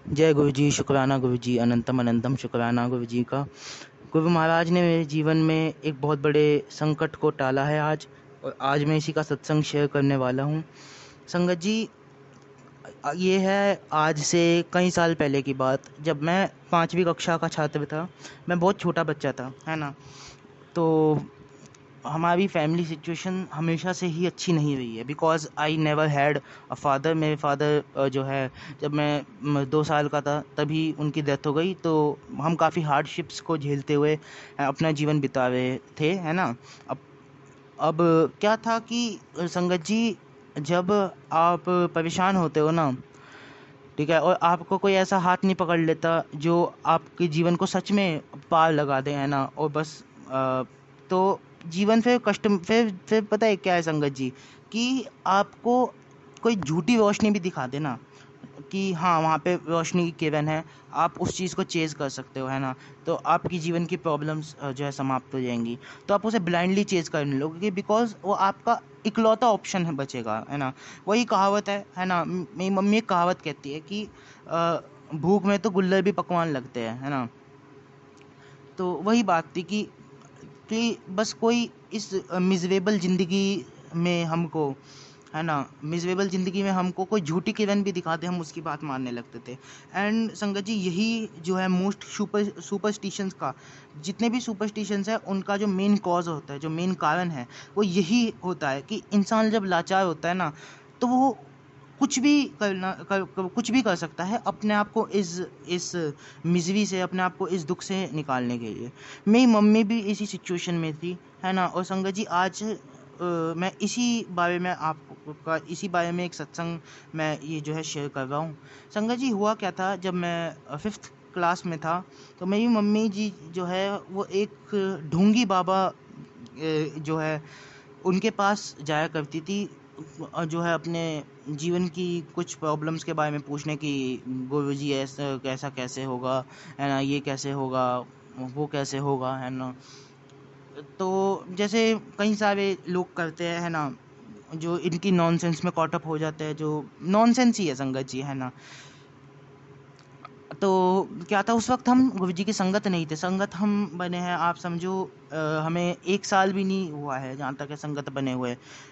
जय गुरु जी, शुक्राना गुरु जी, अनंतम अनंतम शुक्राना गुरु जी का। गुरु महाराज ने मेरे जीवन में एक बहुत बड़े संकट को टाला है आज, और आज मैं इसी का सत्संग शेयर करने वाला हूँ। संगत जी, ये है आज से कई साल पहले की बात, जब मैं 5वीं कक्षा का छात्र था। मैं बहुत छोटा बच्चा था, है ना। तो हमारी फैमिली सिचुएशन हमेशा से ही अच्छी नहीं रही है, because I never had a father. मेरे फादर जो है, जब मैं 2 साल का था तभी उनकी डेथ हो गई। तो हम काफ़ी हार्डशिप्स को झेलते हुए अपना जीवन बिता रहे थे, है ना। अब अब क्या था कि संगत जी, जब आप परेशान होते हो ना, ठीक है, और आपको कोई ऐसा हाथ नहीं पकड़ लेता जो आपके जीवन को सच में पार लगा दे, है ना। और बस तो जीवन फिर कष्ट, फिर पता है क्या है संगत जी, कि आपको कोई झूठी रोशनी भी दिखा दे ना, कि हाँ वहाँ पे रोशनी की किरण है, आप उस चीज़ को चेज़ कर सकते हो, है ना। तो आपकी जीवन की प्रॉब्लम्स जो है समाप्त हो जाएंगी। तो आप उसे ब्लाइंडली चेज़ करने लगोगे, बिकॉज वो आपका इकलौता ऑप्शन है बचेगा, है ना। वही कहावत है ना। मेरी मम्मी एक कहावत कहती है कि भूख में तो गुल्लर भी पकवान लगते हैं, है ना। तो वही बात थी कि बस कोई इस मिजरेबल ज़िंदगी में हमको, है ना, मिजरेबल ज़िंदगी में हमको कोई झूठी किरण भी दिखा दे, हम उसकी बात मानने लगते थे। एंड संगत जी, यही जो है मोस्ट सुपरस्टिशंस का, जितने भी सुपरस्टिशंस है उनका जो मेन कॉज होता है, जो मेन कारण है, वो यही होता है कि इंसान जब लाचार होता है ना, तो वो कुछ भी कुछ भी कर सकता है अपने आप को इस मिजरी से, अपने आप को इस दुख से निकालने के लिए। मेरी मम्मी भी इसी सिचुएशन में थी, है ना। और संगत जी, आज मैं इसी बारे में एक सत्संग मैं ये जो है शेयर कर रहा हूँ। संगत जी, हुआ क्या था, जब मैं 5th क्लास में था, तो मेरी मम्मी जी जो है वो एक ढोंगी बाबा जो है उनके पास जाया करती थी, जो है अपने जीवन की कुछ प्रॉब्लम्स के बारे में पूछने की। गुरुजी ऐसा कैसा कैसे होगा, है ना, ये कैसे होगा, वो कैसे होगा, है ना। तो जैसे कई सारे लोग करते हैं, है ना, जो इनकी नॉनसेंस में कॉट अप हो जाते हैं, जो नॉनसेंस ही है संगत जी, है ना। तो क्या था, उस वक्त हम गुरुजी की संगत नहीं थे। संगत हम बने हैं, आप समझो, हमें 1 साल भी नहीं हुआ है जहाँ तक है संगत बने हुए,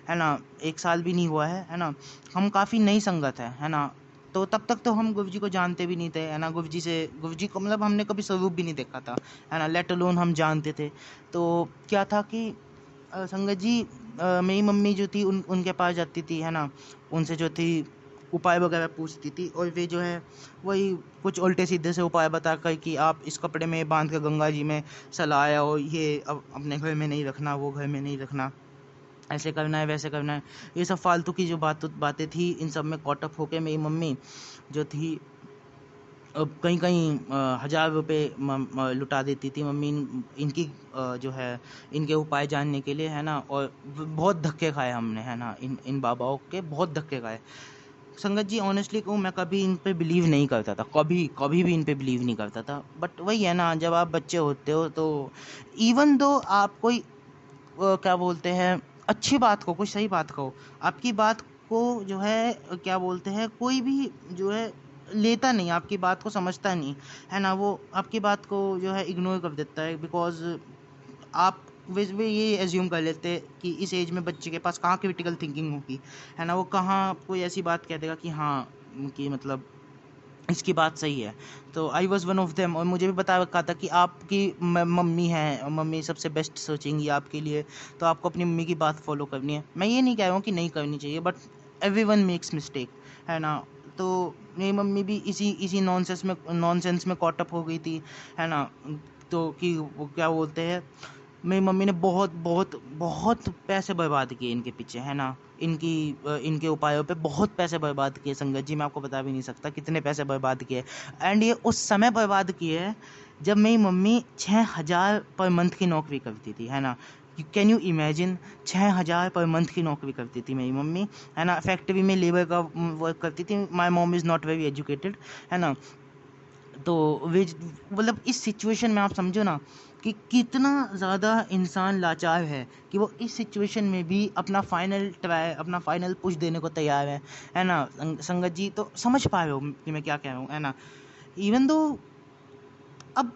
है ना। 1 साल भी नहीं हुआ है ना। हम काफ़ी नई संगत है ना। तो तब तक तो हम गुरुजी को जानते भी नहीं थे, है ना। गुरुजी को मतलब हमने कभी स्वरूप भी नहीं देखा था, है ना, लेट अलोन हम जानते थे। तो क्या था कि संगत जी, मेरी मम्मी जो थी उनके पास जाती थी, है ना। उनसे जो थी उपाय वगैरह पूछती थी, और वे जो है वही कुछ उल्टे सीधे से उपाय बताकर कि आप इस कपड़े में बांध कर गंगा जी में सलाया, और ये अब अपने घर में नहीं रखना, वो घर में नहीं रखना, ऐसे करना है, वैसे करना है। ये सब फालतू की जो बातें थी, इन सब में कॉट अप होकर मेरी मम्मी जो थी, अब कहीं कहीं 1000 रुपये लुटा देती थी मम्मी इनकी जो है इनके उपाय जानने के लिए, है ना। और बहुत धक्के खाए हमने, है ना, इन इन बाबाओं के बहुत धक्के खाए। संगत जी, ऑनेस्टली कहूँ, मैं कभी इन पे बिलीव नहीं करता था, कभी कभी भी इन पे बिलीव नहीं करता था। बट वही है ना, जब आप बच्चे होते हो तो इवन दो आप कोई क्या बोलते हैं, अच्छी बात को, कुछ सही बात कहो, आपकी बात को जो है क्या बोलते हैं, कोई भी जो है लेता नहीं, आपकी बात को समझता नहीं, है ना। वो आपकी बात को जो है इग्नोर कर देता है, बिकॉज आप वे ये एज्यूम कर लेते हैं कि इस एज में बच्चे के पास कहाँ क्रिटिकल थिंकिंग होगी, है ना। वो कहाँ कोई ऐसी बात कह देगा कि हाँ, कि मतलब इसकी बात सही है। तो I was one of them, और मुझे भी बता रखा था कि आपकी मम्मी है, मम्मी सबसे बेस्ट सोचेंगी आपके लिए, तो आपको अपनी मम्मी की बात फॉलो करनी है। मैं ये नहीं कह रहा हूँ कि नहीं करनी चाहिए, but every one makes mistake, है ना। तो मेरी मम्मी भी इसी इसी नॉनसेंस में कॉट अप हो गई थी, है ना। तो कि वो क्या बोलते हैं, मेरी मम्मी ने बहुत बहुत बहुत पैसे बर्बाद किए इनके पीछे, है ना। इनके उपायों पे बहुत पैसे बर्बाद किए संगत जी, मैं आपको बता भी नहीं सकता कितने पैसे बर्बाद किए। एंड ये उस समय बर्बाद किए जब मेरी मम्मी 6000 पर मंथ की नौकरी करती थी, है ना। Can you imagine, 6000 per month की नौकरी करती थी मेरी मम्मी, है ना। फैक्ट्री में लेबर का वर्क करती थी। My mom is not very educated, है ना। तो विज मतलब इस सिचुएशन में आप समझो ना कि कितना ज़्यादा इंसान लाचार है कि वो इस सिचुएशन में भी अपना फाइनल ट्राई, अपना फाइनल पुश देने को तैयार है ना। संगत जी, तो समझ पा रहे हो कि मैं क्या कह रहा हूँ, है ना। इवन दो अब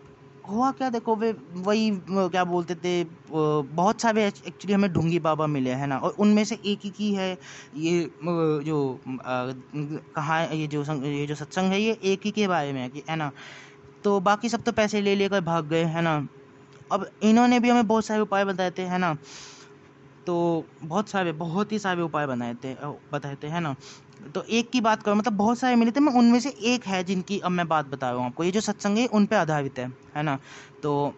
हुआ क्या, देखो वे वही क्या बोलते थे, बहुत सारे एक्चुअली हमें ढूंगी बाबा मिले, है ना, और उनमें से एक ही की है ये जो कहाँ ये जो सत्संग है, ये एक ही के बारे में है कि, है ना। तो बाकी सब तो पैसे ले लेकर भाग गए, है ना। अब इन्होंने भी हमें बहुत सारे उपाय बताए थे, है ना। तो बहुत ही सारे उपाय बताए थे, है ना। तो एक की बात करो, मतलब बहुत सारे मिले थे, मैं उनमें से एक है जिनकी अब मैं बात बता रहा हूँ आपको, ये जो सत्संग है उन पे आधारित है ना। तो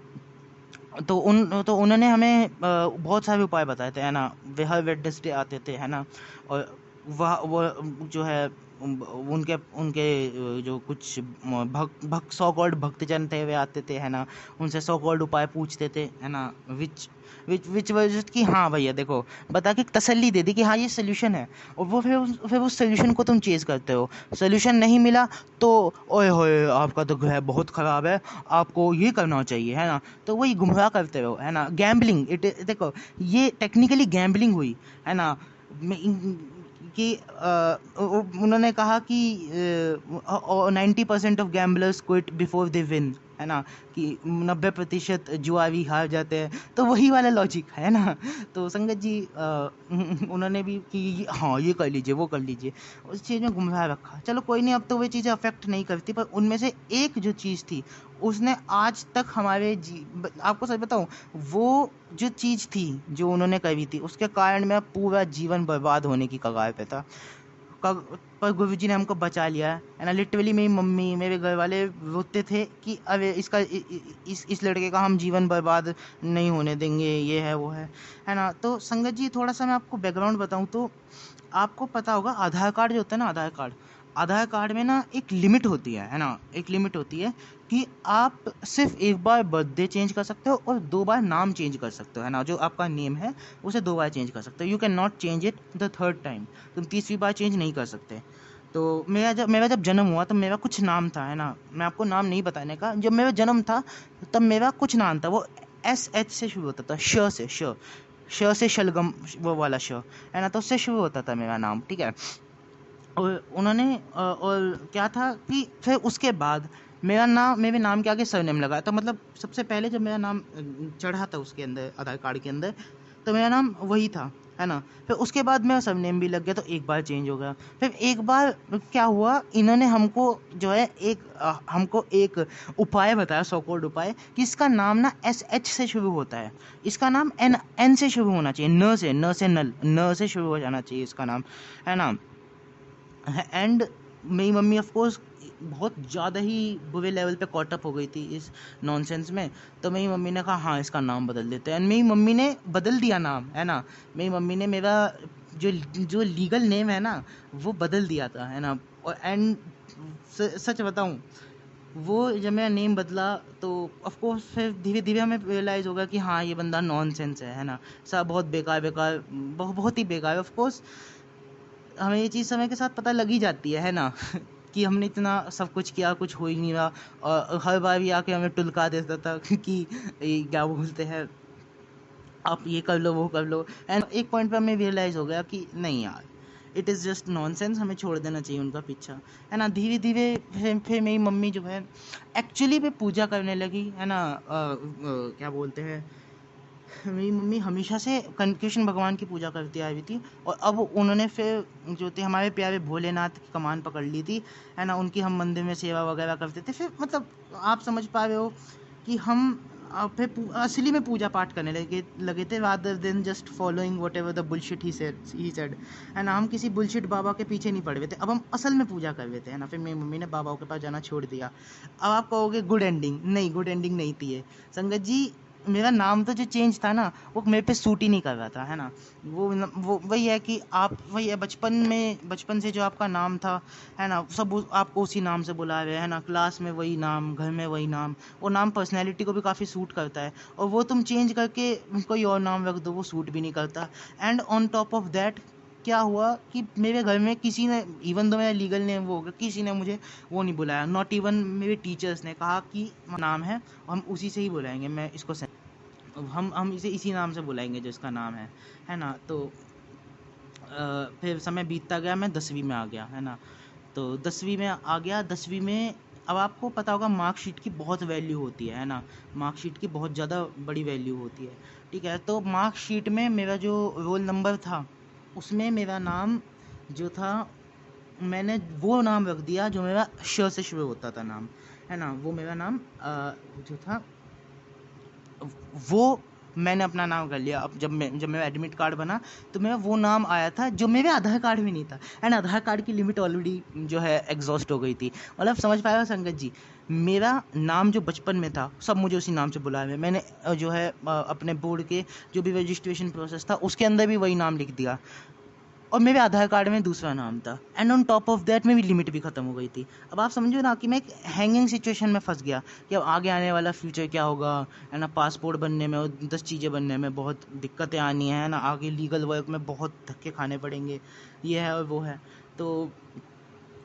उन्होंने हमें बहुत सारे उपाय बताए थे, है ना। वे हर वेडनेसडे आते थे, है ना। और वह वो जो है उनके उनके जो कुछ भक्त सौ कॉल्ड भक्तजन थे वे आते थे, है ना। उनसे सौ कॉल्ड उपाय पूछते थे, है ना। विच विच विच वजह कि हाँ भैया देखो, बता के तसल्ली दे दी कि हाँ ये सोल्यूशन है। और वो फिर उस सोल्यूशन को तुम चेज करते हो। सोल्यूशन नहीं मिला तो ओए होए आपका तो है बहुत ख़राब है, आपको ये करना चाहिए, है ना। तो वही गुमराह करते रहो, है ना। गैम्बलिंग, इट देखो ये टेक्निकली गैम्बलिंग हुई, है ना। कि उन्होंने कहा कि 90% of gamblers quit before they win, है ना। कि 90% जुआरी हार जाते हैं, तो वही वाला लॉजिक है ना। तो संगत जी उन्होंने भी कि हाँ ये कर लीजिए वो कर लीजिए, उस चीज़ में गुमराह रखा। चलो कोई नहीं, अब तो वे चीज़ें अफेक्ट नहीं करती, पर उनमें से एक जो चीज़ थी उसने आज तक आपको सच बताऊं, वो जो चीज़ थी जो उन्होंने करी थी उसके कारण मेरा पूरा जीवन बर्बाद होने की कगार पे था। पर गुरुजी ने हमको बचा लिया है ना। लिटरली मेरी मम्मी मेरे घर वाले रोते थे कि अरे इसका इस लड़के का हम जीवन बर्बाद नहीं होने देंगे, ये है वो है ना। तो संगत जी थोड़ा सा मैं आपको बैकग्राउंड बताऊं तो आपको पता होगा आधार कार्ड जो होता है ना, आधार कार्ड में ना एक लिमिट होती है ना। एक लिमिट होती है कि आप सिर्फ एक बार बर्थडे चेंज कर सकते हो और 2 बार नाम चेंज कर सकते हो, है ना। जो आपका नेम है उसे 2 बार चेंज कर सकते हो। You can not change it the third time, तुम तीसरी बार चेंज नहीं कर सकते। तो मेरा जब जन्म हुआ तब मेरा कुछ नाम था, है ना। मैं आपको नाम नहीं बताने का, जब मेरा जन्म था तब मेरा कुछ नाम था, वो SH से शुरू होता था, श से शलगम, वो वाला श, है ना। तो उससे शुरू होता था मेरा नाम, ठीक है। और और क्या था कि फिर उसके बाद मेरे नाम के आगे सरनेम लगा था। मतलब सबसे पहले जब मेरा नाम चढ़ा था उसके अंदर, आधार कार्ड के अंदर, तो मेरा नाम वही था, है ना। फिर उसके बाद मेरा सरनेम भी लग गया, तो एक बार चेंज हो गया। फिर एक बार क्या हुआ, इन्होंने हमको जो है हमको एक उपाय बताया, सो कॉल्ड उपाय, कि इसका नाम ना SH से शुरू होता है। इसका नाम N से शुरू होना चाहिए, न से शुरू हो जाना चाहिए इसका नाम, है ना। एंड मेरी मम्मी ऑफ कोर्स बहुत ज़्यादा ही बुरे लेवल पे कॉट अप हो गई थी इस नॉनसेंस में। तो मेरी मम्मी ने कहा हाँ इसका नाम बदल देते हैं, एंड मेरी मम्मी ने बदल दिया नाम, है ना। मेरी मम्मी ने मेरा जो जो लीगल नेम है ना वो बदल दिया था, है ना। और एंड सच बताऊं, वो जब मेरा नेम बदला तो ऑफ कोर्स फिर धीरे धीरे हमें रियलाइज़ होगा कि हाँ ये बंदा नॉनसेंस है ना। सब बहुत बेकार बेकार, बहुत ही बेकार है। ऑफ कोर्स हमें ये चीज़ समय के साथ पता लग ही जाती है ना। कि हमने इतना सब कुछ किया, कुछ हो ही नहीं रहा, और हर बार भी आके हमें टुलका देता था कि ये क्या बोलते हैं, आप ये कर लो वो कर लो। एंड एक पॉइंट पे हमें रियलाइज़ हो गया कि नहीं यार, इट इज़ जस्ट नॉनसेंस, हमें छोड़ देना चाहिए उनका पीछा, है ना। धीरे धीरे फिर मेरी मम्मी जो है एक्चुअली पे पूजा करने लगी, है ना। क्या बोलते हैं, मेरी मम्मी हमेशा से कृष्ण भगवान की पूजा करती आई हुई थी, और अब उन्होंने फिर जो थे हमारे प्यारे भोलेनाथ की कमान पकड़ ली थी, है ना। उनकी हम मंदिर में सेवा वगैरह करते थे। फिर मतलब आप समझ पा रहे हो कि हम फिर असली में पूजा पाठ करने लगे थे, rather than just following what ever the bullshit he said, है ना। हम किसी बुलशिट बाबा के पीछे नहीं पड़ रहे थे, अब हम असल में पूजा कर रहे थे, है ना। फिर मेरी मम्मी ने बाबाओं के पास जाना छोड़ दिया। अब आप कहोगे गुड एंडिंग, नहीं गुड एंडिंग नहीं थी ये, संगत जी। मेरा नाम तो जो चेंज था ना वो मेरे पे सूट ही नहीं कर रहा था, है ना। वो वही है कि आप वही है, बचपन से जो आपका नाम था, है ना, सब आपको उसी नाम से बुला रहे हैं, है ना। क्लास में वही नाम, घर में वही नाम, वो नाम पर्सनैलिटी को भी काफ़ी सूट करता है, और वो तुम चेंज करके कोई और नाम रख दो वो सूट भी नहीं करता। And on top of that क्या हुआ कि मेरे घर में किसी ने, इवन तो मेरा लीगल नेम वो होगा, किसी ने मुझे वो नहीं बुलाया, नॉट इवन मेरे टीचर्स ने कहा कि नाम है हम उसी से ही बुलाएंगे, मैं इसको हम इसे इसी नाम से बुलाएंगे जो इसका नाम है ना। तो फिर समय बीतता गया, मैं 10वीं में आ गया, है ना। तो 10वीं में आ गया, 10वीं में अब आपको पता होगा मार्कशीट की बहुत वैल्यू होती है ना, मार्कशीट की बहुत ज़्यादा बड़ी वैल्यू होती है, ठीक है। तो मार्कशीट में मेरा जो रोल नंबर था उसमें मेरा नाम जो था, मैंने वो नाम रख दिया जो मेरा श से शुरू होता था नाम, है ना। वो मेरा नाम जो था वो मैंने अपना नाम कर लिया। अब जब मेरा एडमिट कार्ड बना तो मेरा वो नाम आया था जो मेरे आधार कार्ड में नहीं था, एंड आधार कार्ड की लिमिट ऑलरेडी जो है एग्जॉस्ट हो गई थी। मतलब समझ पाए हो संगत जी, मेरा नाम जो बचपन में था सब मुझे उसी नाम से बुलाए हुए, मैंने जो है अपने बोर्ड के जो भी रजिस्ट्रेशन प्रोसेस था उसके अंदर भी वही नाम लिख दिया, और मेरे आधार कार्ड में दूसरा नाम था, and on top of that मेरी लिमिट भी ख़त्म हो गई थी। अब आप समझो ना कि मैं एक हैंगिंग सिचुएशन में फंस गया कि अब आगे आने वाला फ्यूचर क्या होगा, है ना। पासपोर्ट बनने में और 10 चीज़ें बनने में बहुत दिक्कतें आनी है ना, आगे लीगल वर्क में बहुत धक्के खाने पड़ेंगे, ये है और वो है। तो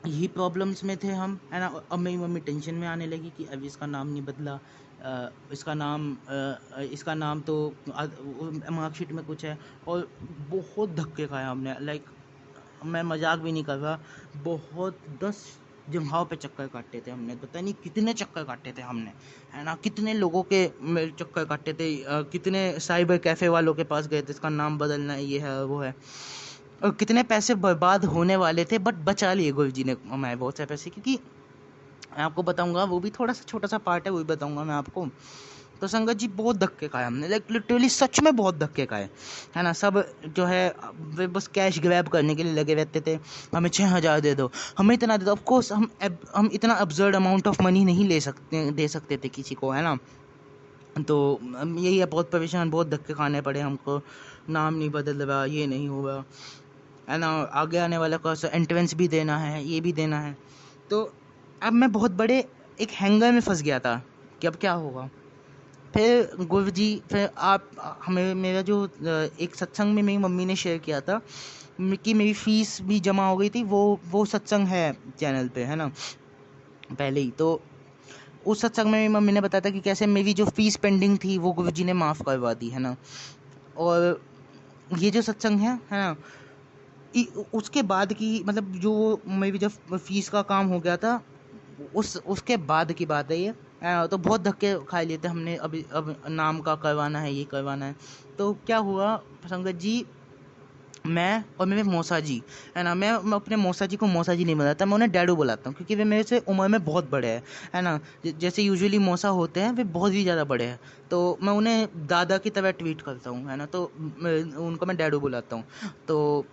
यही प्रॉब्लम्स में थे हम, है ना। अब मेरी मम्मी टेंशन में आने लगी कि अब इसका नाम नहीं बदला, इसका नाम तो मार्कशीट में कुछ है, और बहुत धक्के खाए हमने, लाइक मैं मजाक भी नहीं कर रहा, बहुत 10 जगहों पे चक्कर काटे थे हमने, पता नहीं कितने चक्कर काटे थे हमने, है ना। कितने लोगों के चक्कर काटे थे, कितने साइबर कैफ़े वालों के पास गए थे, इसका नाम बदलना है, ये है वो है, और कितने पैसे बर्बाद होने वाले थे, बट बचा लिए गुरुजी ने हमारे बहुत से पैसे, क्योंकि मैं आपको बताऊंगा वो भी थोड़ा सा छोटा सा पार्ट है, वो भी बताऊंगा मैं आपको। तो संगत जी बहुत धक्के खाए हमने, लाइक लिटरली सच में बहुत धक्के खाए, है ना। सब जो है वे बस कैश ग्रैब करने के लिए लगे रहते थे, हमें 6,000 दे दो, हमें इतना दे दो। ऑफकोर्स हम इतना अब्सर्ड अमाउंट ऑफ मनी नहीं दे सकते थे किसी को, है ना। तो यही है, बहुत परेशान, बहुत धक्के खाने पड़े हमको, नाम नहीं बदल रहा, ये नहीं हुआ, है ना। आगे आने वाला कोर्स एंट्रेंस भी देना है, ये भी देना है। तो अब मैं बहुत बड़े एक हैंगर में फंस गया था कि अब क्या होगा। फिर गुरुजी, फिर आप हमें मेरा जो एक सत्संग में मेरी मम्मी ने शेयर किया था कि मेरी फ़ीस भी जमा हो गई थी, वो सत्संग है चैनल पे, है ना, पहले ही। तो उस सत्संग में मेरी मम्मी ने बताया था कि कैसे मेरी जो फ़ीस पेंडिंग थी वो गुरुजी ने माफ़ करवा दी, है ना। और ये जो सत्संग है ना, उसके बाद की, मतलब जो मेरी जब फ़ीस का काम हो गया था उसके बाद की बात है ये। तो बहुत धक्के खा लिए थे हमने, अब नाम का करवाना है, ये करवाना है। तो क्या हुआ संगत जी, मैं और मेरे मौसा जी, है ना, मैं अपने मौसा जी को मौसा जी नहीं बुलाता, मैं उन्हें डैडू बुलाता हूँ, क्योंकि वे मेरे से उम्र में बहुत बड़े हैं, है ना। जैसे यूजुअली मौसा होते हैं वे बहुत ही ज़्यादा बड़े हैं, तो मैं उन्हें दादा की तरह ट्रीट करता हूँ, है ना। तो उनको मैं डैडू बुलाता हूँ। तो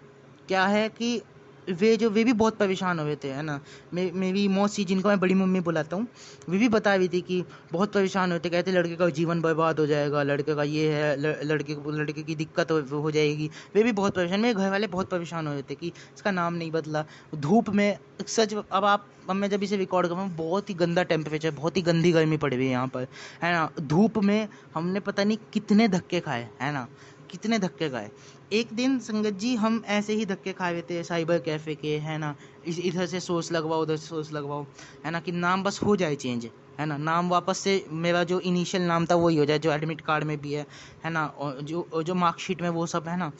क्या है कि वे भी बहुत परेशान हुए थे, है ना। मेरी मौसी, जिनको मैं बड़ी मम्मी बुलाता हूँ, वे भी बता रही थी कि बहुत परेशान हुए थे, कहते लड़के का जीवन बर्बाद हो जाएगा, लड़के का ये है, लड़के की दिक्कत हो जाएगी। वे भी बहुत परेशान, मेरे घर वाले बहुत परेशान हुए थे कि इसका नाम नहीं बदला। धूप में सच, अब मैं जब इसे रिकॉर्ड कर रहा हूँ, बहुत ही गंदा टेम्परेचर, बहुत ही गंदी गर्मी पड़ी हुई है यहाँ पर, है ना। धूप में हमने पता नहीं कितने धक्के खाए, है ना, कितने धक्के खाए। एक दिन संगत जी हम ऐसे ही धक्के खाए हुए थे साइबर कैफ़े के, है ना। इधर से सोर्स लगवाओ, उधर से सोर्स लगवाओ, है ना, कि नाम बस हो जाए चेंज, है ना। नाम वापस से मेरा जो इनिशियल नाम था वही हो जाए, जो एडमिट कार्ड में भी है ना, और जो मार्कशीट में वो सब, है ना।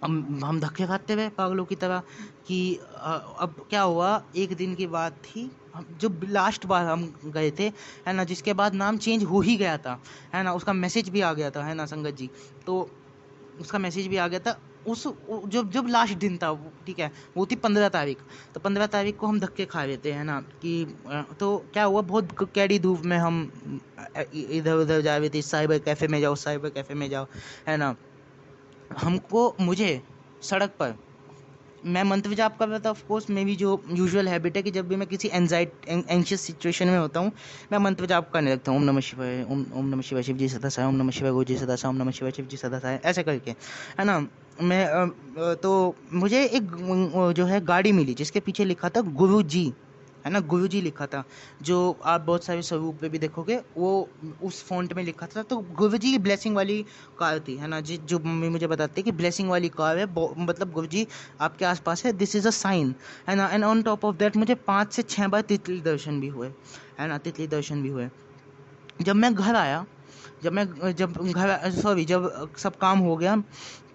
हम धक्के खाते हुए पागलों की तरह कि अब क्या हुआ। एक दिन की बात थी, जो लास्ट बार हम गए थे, है ना, जिसके बाद नाम चेंज हो ही गया था, है ना, उसका मैसेज भी आ गया था, है ना संगत जी। तो उसका मैसेज भी आ गया था, जब लास्ट दिन था, ठीक है, वो थी 15 तारीख। तो 15 तारीख को हम धक्के खा रहे थे, है ना, कि तो क्या हुआ, बहुत कैडी धूप में हम इधर उधर जा रहे थे, साइबर कैफ़े में जाओ, साइबर कैफ़े में जाओ, है ना। मुझे सड़क पर, मैं मंत्र जाप कर रहा था। ऑफ कोर्स मेरी जो यूजुअल हैबिट है कि जब भी मैं किसी एंशियस सिचुएशन में होता हूँ, मैं मंत्र जाप करने लगता हूँ, ओम नमः शिवाय, ओम नमः शिवाय, शिव जी सदा साय, ओम नमः शिवाय, गुरु जी सदा साय, ओम नमः शिवाय, शिव जी सदा साय, ऐसे करके, है ना। तो मुझे एक जो है गाड़ी मिली जिसके पीछे लिखा था गुरु जी, है ना, गुरुजी लिखा था, जो आप बहुत सारे स्वरूप पे भी देखोगे वो उस फॉन्ट में लिखा था। तो गुरुजी की ब्लेसिंग वाली कार थी, है ना, जो मम्मी मुझे बताती है कि ब्लेसिंग वाली कार है, मतलब गुरुजी आपके आसपास है, दिस इज़ अ साइन, है ना। And on top of that मुझे 5 से 6 बार तितली दर्शन भी हुए, है ना, तितली दर्शन भी हुए। जब मैं घर आया, जब सब काम हो गया,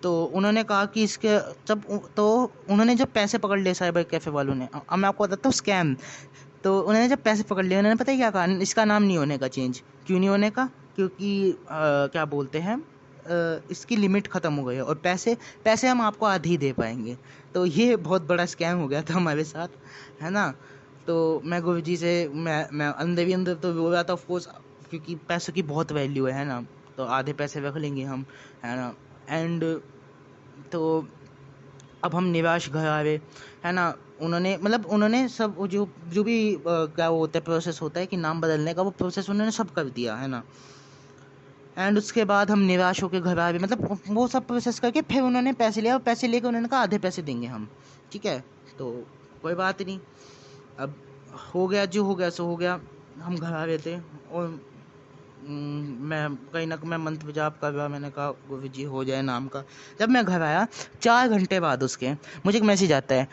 तो उन्होंने कहा कि इसके जब तो उन्होंने जब पैसे पकड़ लिए साइबर कैफ़े वालों ने, अब मैं आपको बताता हूँ स्कैम। तो उन्होंने जब पैसे पकड़ लिए, उन्होंने पता है क्या कहा, इसका नाम नहीं होने का चेंज। क्यों नहीं होने का? क्योंकि क्या बोलते हैं, इसकी लिमिट ख़त्म हो गई है और पैसे पैसे हम आपको आधे ही दे पाएंगे। तो ये बहुत बड़ा स्कैम हो गया था हमारे साथ, है ना। तो मैं गुरुजी से मैं अंदर ही अंदर तो रो रहा था, ऑफकोर्स, क्योंकि पैसों की बहुत वैल्यू है ना। तो आधे पैसे रख लेंगे हम, है ना। एंड तो अब हम निवास घर आए, है ना। उन्होंने मतलब उन्होंने सब वो जो जो भी क्या वो होता है, प्रोसेस होता है कि नाम बदलने का, वो प्रोसेस उन्होंने सब कर दिया, है ना। एंड उसके बाद हम निराश होकर घर आए, मतलब वो सब प्रोसेस करके फिर उन्होंने पैसे लिया, और पैसे लेकर उन्होंने कहा आधे पैसे देंगे हम, ठीक है। तो कोई बात नहीं, अब हो गया जो हो गया सो हो गया। हम घर आ रहे थे और मैं कहीं ना मैं मंत्र जाप कर रहा, मैंने कहा गुरु जी हो जाए नाम का। जब मैं घर आया 4 घंटे बाद उसके मुझे एक मैसेज आता है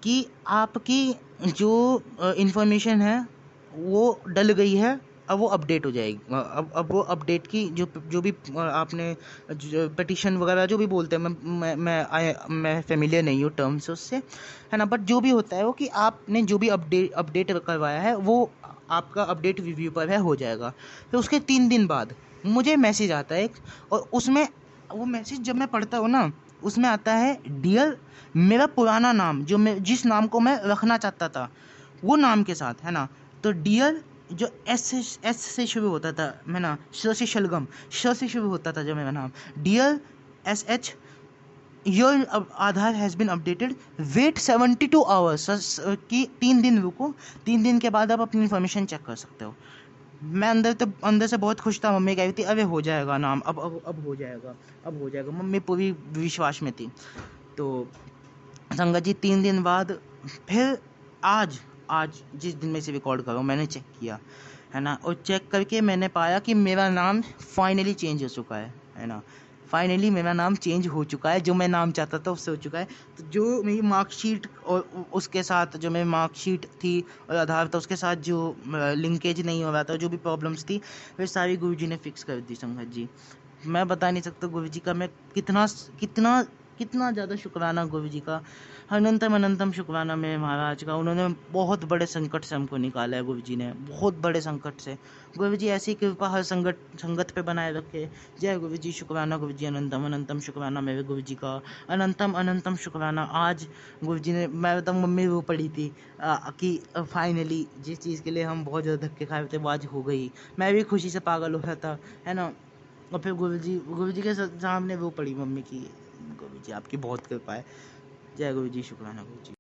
कि आपकी जो इंफॉर्मेशन है वो डल गई है, अब वो अपडेट हो जाएगी। अब वो अपडेट की जो जो भी आपने पिटिशन वगैरह जो भी बोलते हैं, मैं फेमिलियर नहीं हूँ टर्म से उससे, है ना। बट जो भी होता है वो कि आपने जो भी अपडेट करवाया है वो आपका अपडेट रिव्यू पर है, हो जाएगा। फिर उसके 3 दिन बाद मुझे मैसेज आता है एक, और उसमें वो मैसेज जब मैं पढ़ता हूँ ना, उसमें आता है डियर, मेरा पुराना नाम जो मैं जिस नाम को मैं रखना चाहता था वो नाम के साथ, है ना। तो डियर जो एस से शुरू होता था, मैं ना श से शलगम, श से शुरू होता था जो मेरा नाम, dear SH, your Aadhaar has been updated, wait 72 hours, कि 3 दिन रुको, 3 दिन के बाद आप अपनी इन्फॉर्मेशन चेक कर सकते हो। मैं अंदर से बहुत खुश था। मम्मी कह रही थी अरे हो जाएगा नाम, अब हो जाएगा, अब हो जाएगा। मम्मी पूरी विश्वास में थी। तो संगत जी 3 दिन बाद फिर आज आज जिस दिन में से रिकॉर्ड कर रहा हूँ, मैंने चेक किया, है ना। और चेक करके मैंने पाया कि मेरा नाम फाइनली चेंज हो चुका है ना। फाइनली मेरा नाम चेंज हो चुका है, जो मैं नाम चाहता था उससे हो चुका है। तो जो मेरी मार्कशीट और उसके साथ जो मेरी मार्कशीट थी और आधार था उसके साथ जो लिंकेज नहीं हो रहा था, जो भी प्रॉब्लम्स थी, वे सारी गुरुजी ने फिक्स कर दी संगत जी। मैं बता नहीं सकता गुरुजी का मैं कितना कितना कितना ज़्यादा शुक्राना गुरुजी का, अनंतम अनंतम शुक्राना मेरे महाराज का। उन्होंने बहुत बड़े संकट से हमको निकाला है गुरुजी ने, बहुत बड़े संकट से। गुरुजी ऐसी कृपा हर संगत पे बनाए रखे। जय गुरुजी, शुक्राना गुरुजी, अनंतम अनंतम शुक्राना मेरे गुरुजी का, अनंतम अनंतम शुक्राना। आज गुरुजी ने, मैं तो मम्मी वो पड़ी थी कि फाइनली जिस चीज़ के लिए हम बहुत ज़्यादा धक्के खाए थे वो आज हो गई। मैं भी खुशी से पागल हो रहा था, है ना। और फिर गुरुजी के सामने वो पड़ी मम्मी की, गुरुजी आपकी बहुत कृपा है। जय गुरुजी, शुक्राना गुरुजी।